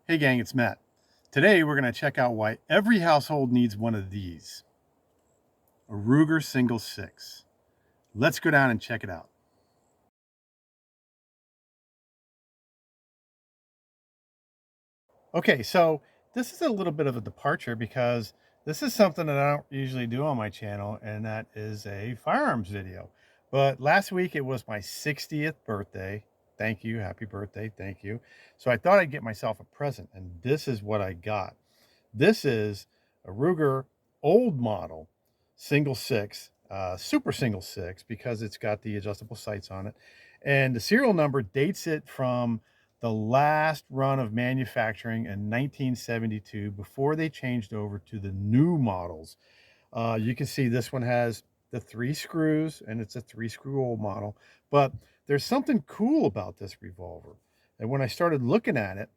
Hey gang, it's Matt. Today we're going to check out why every household needs one of these. A Ruger Single 6. Let's go down and check it out. Okay, so this is a little bit of a departure because this is something that I don't usually do on my channel, and that is a firearms video. But last week it was my 60th birthday. Thank you. Happy birthday. Thank you. So I thought I'd get myself a present, and this is what I got. This is a Ruger old model single 6, super single 6, because it's got the adjustable sights on it. And the serial number dates it from the last run of manufacturing in 1972 before they changed over to the new models. You can see this one has the 3 screws, and it's a 3-screw old model. But there's something cool about this revolver. And when I started looking at it,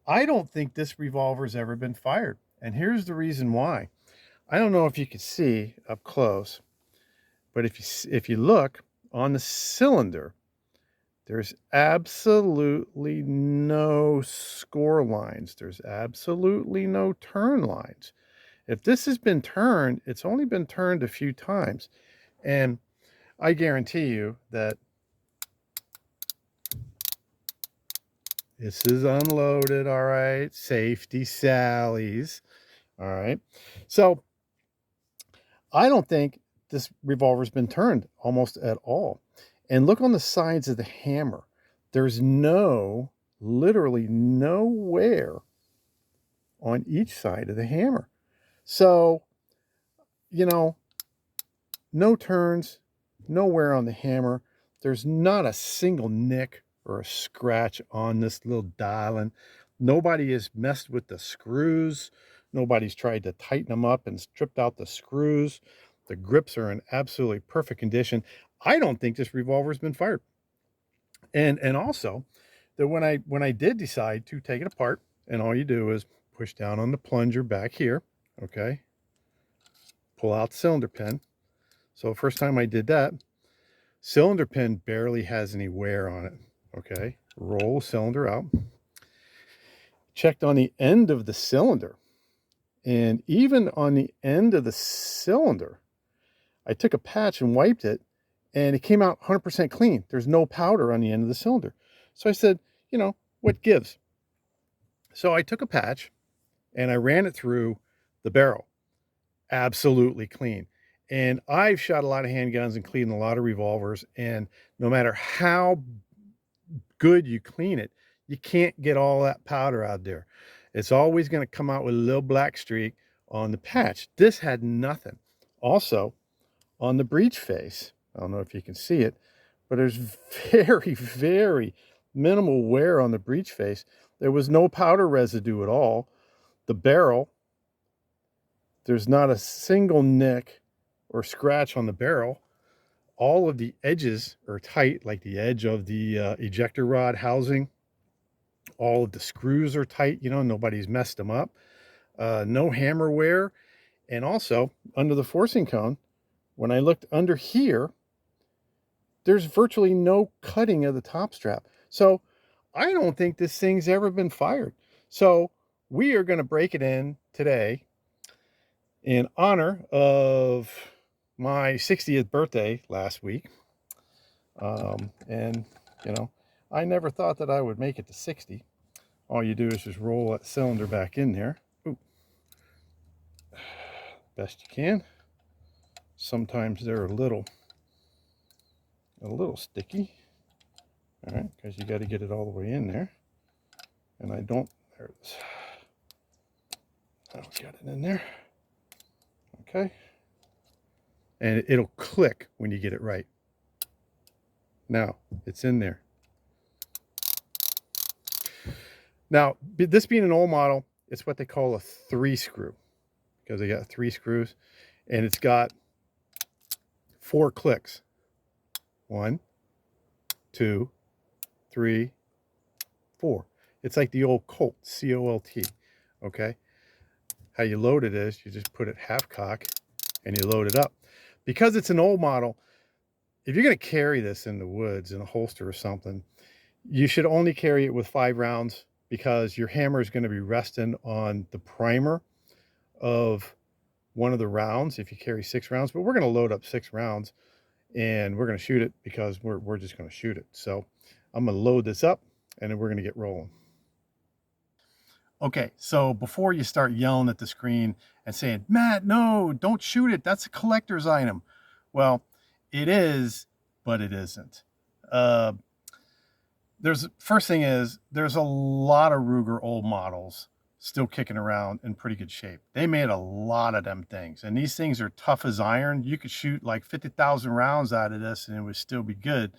I don't think this revolver's ever been fired. And here's the reason why. I don't know if you can see up close, but if you look on the cylinder, there's absolutely no score lines. There's absolutely no turn lines. If this has been turned, it's only been turned a few times. And I guarantee you that this is unloaded, all right? Safety sallies, all right? So I don't think this revolver's been turned almost at all. And look on the sides of the hammer. There's literally nowhere on each side of the hammer. So, no turns, no wear on the hammer. There's not a single nick or a scratch on this little dialing. Nobody has messed with the screws. Nobody's tried to tighten them up and stripped out the screws. The grips are in absolutely perfect condition. I don't think this revolver's been fired. And also that when I did decide to take it apart, and all you do is push down on the plunger back here, okay? Pull out the cylinder pin. So first time I did that, cylinder pin barely has any wear on it, okay? Roll the cylinder out. Checked on the end of the cylinder. And even on the end of the cylinder, I took a patch and wiped it, and it came out 100% clean. There's no powder on the end of the cylinder. So I said, what gives? So I took a patch and I ran it through the barrel. Absolutely clean. And I've shot a lot of handguns and cleaned a lot of revolvers, and no matter how good you clean it, you can't get all that powder out there. It's always going to come out with a little black streak on the patch. This had nothing. Also, on the breech face, I don't know if you can see it, but there's very, very minimal wear on the breech face. There was no powder residue at all. The barrel, there's not a single nick or scratch on the barrel. All of the edges are tight, like the edge of the ejector rod housing. All of the screws are tight, nobody's messed them up. No hammer wear. And also, under the forcing cone, when I looked under here, there's virtually no cutting of the top strap. So I don't think this thing's ever been fired. So we are going to break it in today in honor of my 60th birthday last week. And, I never thought that I would make it to 60. All you do is just roll that cylinder back in there. Ooh. Best you can. Sometimes they're a little sticky. All right, because you got to get it all the way in there. And I don't, there it is. I'll get it in there. Okay. And it'll click when you get it right. Now, it's in there. Now, this being an old model, it's what they call a 3-screw, because they got 3 screws, and it's got 4 clicks. 1, 2, 3, 4. It's like the old Colt, C-O-L-T, okay? How you load it is you just put it half cock and you load it up. Because it's an old model, if you're going to carry this in the woods in a holster or something, you should only carry it with 5 rounds because your hammer is going to be resting on the primer of one of the rounds if you carry 6 rounds. But we're going to load up 6 rounds and we're going to shoot it because we're just going to shoot it. So I'm going to load this up and then we're going to get rolling. Okay, so before you start yelling at the screen and saying, Matt, no, don't shoot it, that's a collector's item. Well, it is, but it isn't. First thing is, there's a lot of Ruger old models still kicking around in pretty good shape. They made a lot of them things, and these things are tough as iron. You could shoot like 50,000 rounds out of this and it would still be good.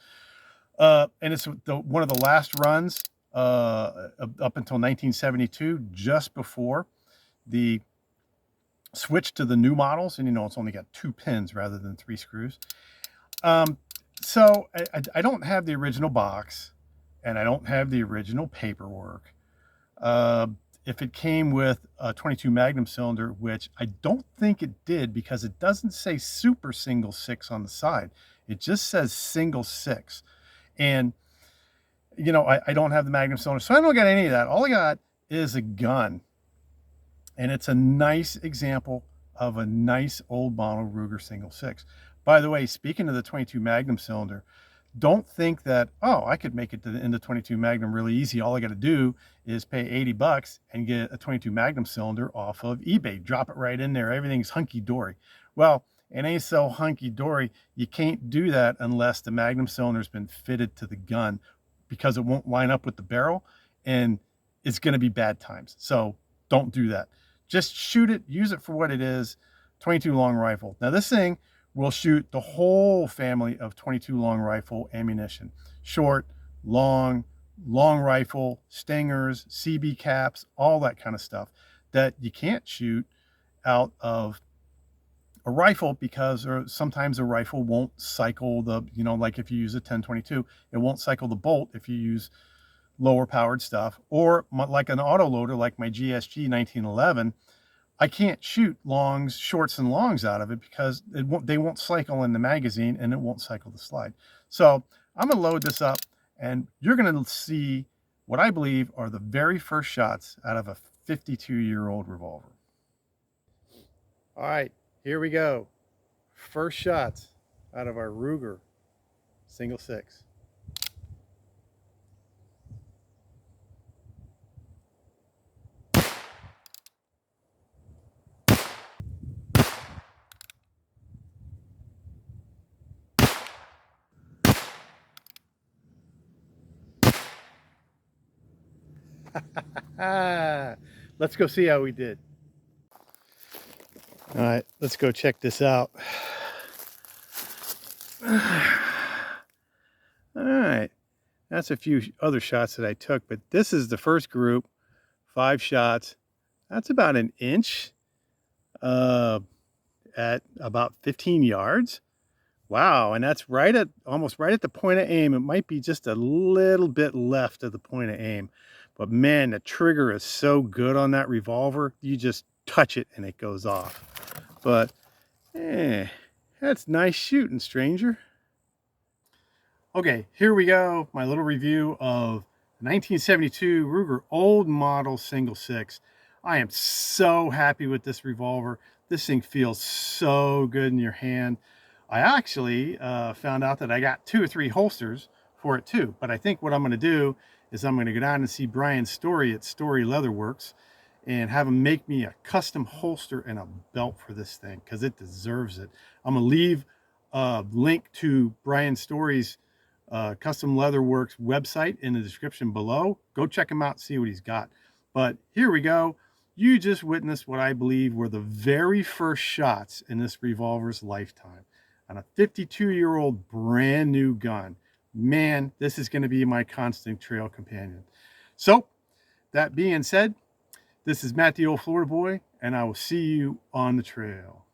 And it's one of the last runs up until 1972, just before the switch to the new models. And it's only got 2 pins rather than 3 screws. So I don't have the original box and I don't have the original paperwork. If it came with a 22 Magnum cylinder, which I don't think it did because it doesn't say Super Single 6 on the side. It just says Single 6. And, I don't have the Magnum cylinder, so I don't got any of that. All I got is a gun. And it's a nice example of a nice old model Ruger Single 6. By the way, speaking of the 22 Magnum cylinder, don't think that, oh, I could make it into 22 Magnum really easy. All I got to do is pay 80 bucks and get a 22 Magnum cylinder off of eBay. Drop it right in there. Everything's hunky-dory. Well, it ain't so hunky-dory. You can't do that unless the Magnum cylinder's been fitted to the gun, because it won't line up with the barrel and it's going to be bad times. So don't do that. Just shoot it, use it for what it is. 22 long rifle. Now this thing will shoot the whole family of 22 long rifle ammunition. Short, long rifle, stingers, CB caps, all that kind of stuff that you can't shoot out of a rifle because sometimes a rifle won't cycle the, like if you use a 10-22, it won't cycle the bolt if you use lower powered stuff. Or like an autoloader, like my GSG 1911, I can't shoot longs, shorts and longs out of it because they won't cycle in the magazine and it won't cycle the slide. So I'm gonna load this up and you're gonna see what I believe are the very first shots out of a 52-year-old revolver. All right, here we go. First shots out of our Ruger Single 6. Let's go see how we did. All right, let's go check this out. All right, that's a few other shots that I took, but this is the first group, 5 shots. That's about an inch at about 15 yards. Wow, and that's almost right at the point of aim. It might be just a little bit left of the point of aim. But man, the trigger is so good on that revolver. You just touch it and it goes off. But, that's nice shooting, stranger. Okay, here we go. My little review of 1972 Ruger old model Single 6. I am so happy with this revolver. This thing feels so good in your hand. I actually found out that I got 2 or 3 holsters for it too. But I think what I'm going to do is I'm going to go down and see Brian Storey at Storey Leatherworks and have him make me a custom holster and a belt for this thing because it deserves it. I'm going to leave a link to Brian Storey's Custom Leatherworks website in the description below. Go check him out, see what he's got. But here we go. You just witnessed what I believe were the very first shots in this revolver's lifetime on a 52-year-old brand new gun. Man, this is going to be my constant trail companion. So, that being said, this is Matt the Old Florida Boy, and I will see you on the trail.